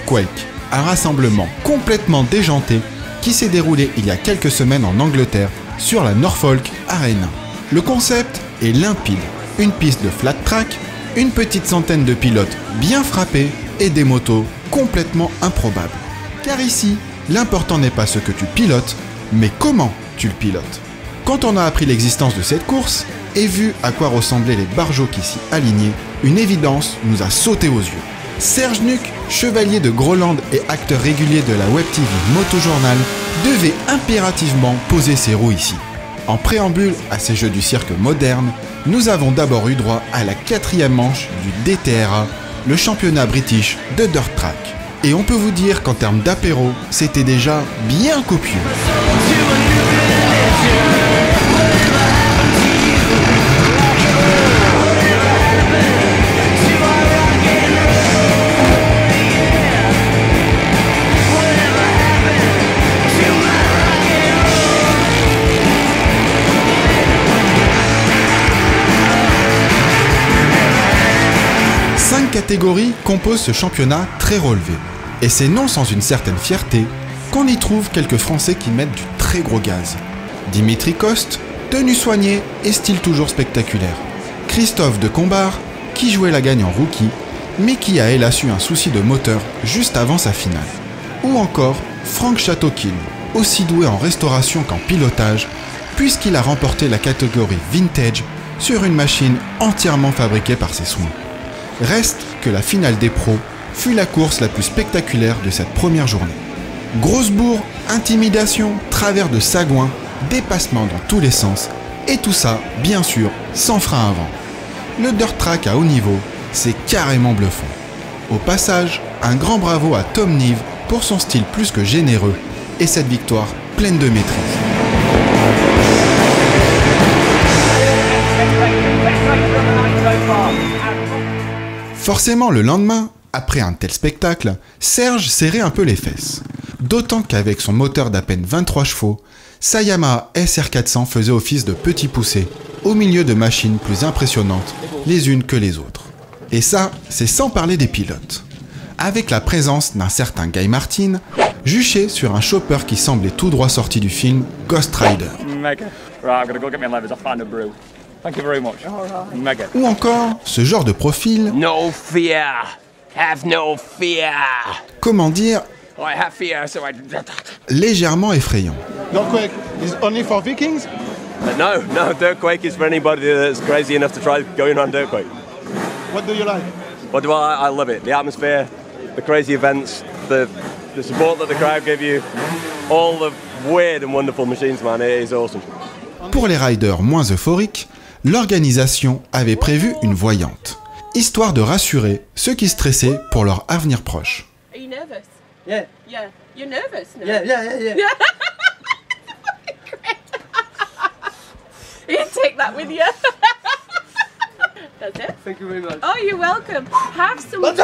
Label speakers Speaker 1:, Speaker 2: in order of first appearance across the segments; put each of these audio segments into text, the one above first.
Speaker 1: Quake, un rassemblement complètement déjanté qui s'est déroulé il y a quelques semaines en Angleterre sur la Norfolk Arena. Le concept est limpide, une piste de flat track, une petite centaine de pilotes bien frappés et des motos complètement improbables. Car ici, l'important n'est pas ce que tu pilotes, mais comment tu le pilotes. Quand on a appris l'existence de cette course et vu à quoi ressemblaient les barjots qui s'y alignaient, une évidence nous a sauté aux yeux. Serge Nuc, chevalier de Groland et acteur régulier de la web TV Motojournal, devait impérativement poser ses roues ici. En préambule à ces jeux du cirque moderne, nous avons d'abord eu droit à la 4e manche du DTRA, le championnat british de Dirt Track. Et on peut vous dire qu'en termes d'apéro, c'était déjà bien copieux. Catégories composent ce championnat très relevé. Et c'est non sans une certaine fierté qu'on y trouve quelques Français qui mettent du très gros gaz. Dimitri Coste, tenue soignée et style toujours spectaculaire. Christophe de Combard, qui jouait la gagne en rookie, mais qui a hélas eu un souci de moteur juste avant sa finale. Ou encore Franck Chateaukin, aussi doué en restauration qu'en pilotage, puisqu'il a remporté la catégorie Vintage sur une machine entièrement fabriquée par ses soins. Reste que la finale des pros fut la course la plus spectaculaire de cette première journée. Grosse bourre, intimidation, travers de sagouin, dépassement dans tous les sens, et tout ça, bien sûr, sans frein avant. Le dirt track à haut niveau, c'est carrément bluffant. Au passage, un grand bravo à Tom Nive pour son style plus que généreux et cette victoire pleine de maîtrise. Forcément, le lendemain, après un tel spectacle, Serge serrait un peu les fesses. D'autant qu'avec son moteur d'à peine 23 chevaux, sa Yamaha SR400 faisait office de petit poussé, au milieu de machines plus impressionnantes, les unes que les autres. Et ça, c'est sans parler des pilotes. Avec la présence d'un certain Guy Martin, juché sur un chopper qui semblait tout droit sorti du film Ghost Rider. Ou encore, ce genre de profil...
Speaker 2: No fear. Have no fear.
Speaker 1: Comment dire...
Speaker 2: I have fear, so I...
Speaker 1: légèrement effrayant.
Speaker 3: Dirt Quake is only for Vikings?
Speaker 4: No, Dirt Quake is for anybody that's crazy enough to try going on Dirt Quake.
Speaker 3: What do you like?
Speaker 4: What do I love it. The atmosphere, the crazy events, the support that the crowd give you, all the weird and wonderful machines, man. It is awesome.
Speaker 1: Pour les riders moins euphoriques, l'organisation avait prévu une voyante, histoire de rassurer ceux qui stressaient pour leur avenir proche.
Speaker 5: Are you nervous?
Speaker 6: Yeah.
Speaker 5: Yeah. You're nervous now?
Speaker 6: Yeah.
Speaker 5: You take that with you. That's it?
Speaker 6: Thank you very much.
Speaker 5: Oh, you're welcome. Have some fun.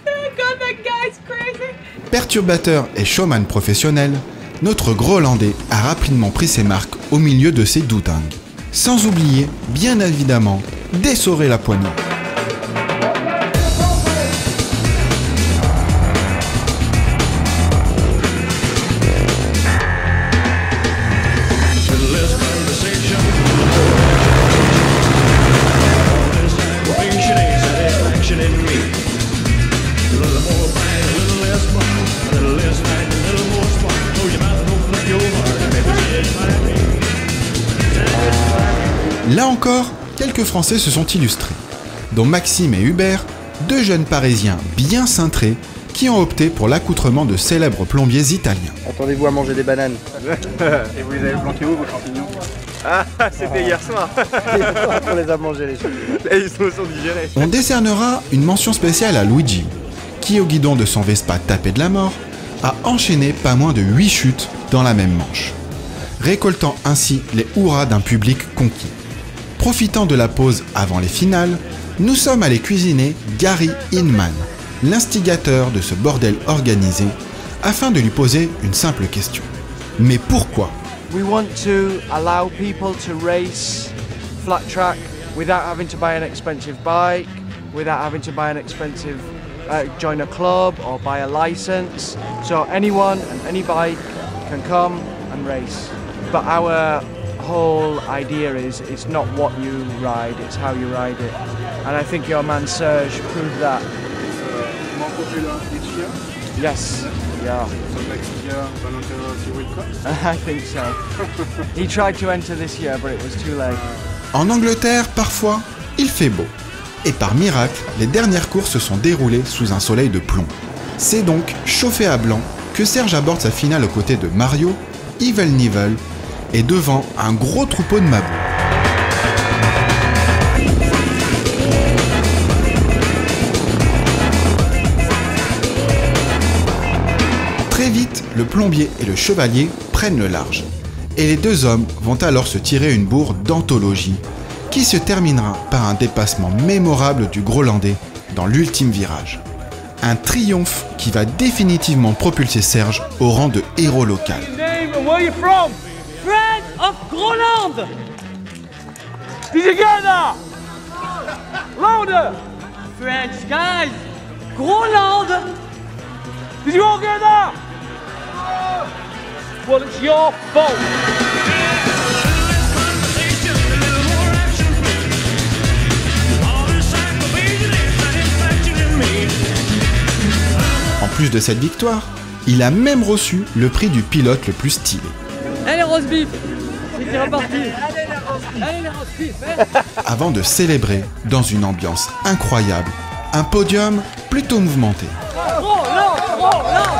Speaker 5: Oh God, that guy's crazy.
Speaker 1: Perturbateur et showman professionnel, notre Grolandais a rapidement pris ses marques au milieu de ces doudingues. Sans oublier, bien évidemment, d'essorer la poignée. Là encore, quelques Français se sont illustrés, dont Maxime et Hubert, deux jeunes Parisiens bien cintrés qui ont opté pour l'accoutrement de célèbres plombiers italiens.
Speaker 6: Attendez-vous à manger des bananes.
Speaker 3: Et vous les avez planqués où, vos champignons?
Speaker 4: Ah, c'était hier soir.
Speaker 6: On les a mangés, les champignons.
Speaker 4: Et ils se sont digérés.
Speaker 1: On décernera une mention spéciale à Luigi, qui au guidon de son Vespa tapé de la mort, a enchaîné pas moins de 8 chutes dans la même manche, récoltant ainsi les hurrahs d'un public conquis. Profitant de la pause avant les finales, nous sommes allés cuisiner Gary Inman, l'instigateur de ce bordel organisé, afin de lui poser une simple question. Mais pourquoi?
Speaker 7: We want to allow people to race flat track without having to buy an expensive bike, without having to buy an expensive join a club or buy a license. So anyone and any bike can come and race. But our whole idea is it's not what you ride, it's how you ride it. And I think your man Serge proved that.
Speaker 3: More popular each year?
Speaker 7: Yes, yeah.
Speaker 3: So next year, Valentino will come?
Speaker 7: I think so. He tried to enter this year, but it was too late.
Speaker 1: En Angleterre, parfois, il fait beau. Et par miracle, les dernières courses se sont déroulées sous un soleil de plomb. C'est donc chauffé à blanc que Serge aborde sa finale aux côtés de Mario, Evel Knievel et devant un gros troupeau de mabous. Très vite, le plombier et le chevalier prennent le large. Et les deux hommes vont alors se tirer une bourre d'anthologie qui se terminera par un dépassement mémorable du Grolandais dans l'ultime virage. Un triomphe qui va définitivement propulser Serge au rang de héros local.
Speaker 8: Name and where you from? Friend of Groland! Together! Louder! French guys! Groland! Did you all get that? Well, it's your fault.
Speaker 1: En plus de cette victoire, il a même reçu le prix du pilote le plus stylé.
Speaker 8: Allez, roast beef! C'est reparti! Allez, les roast beef!
Speaker 1: Avant de célébrer dans une ambiance incroyable, un podium plutôt mouvementé.
Speaker 8: Groland!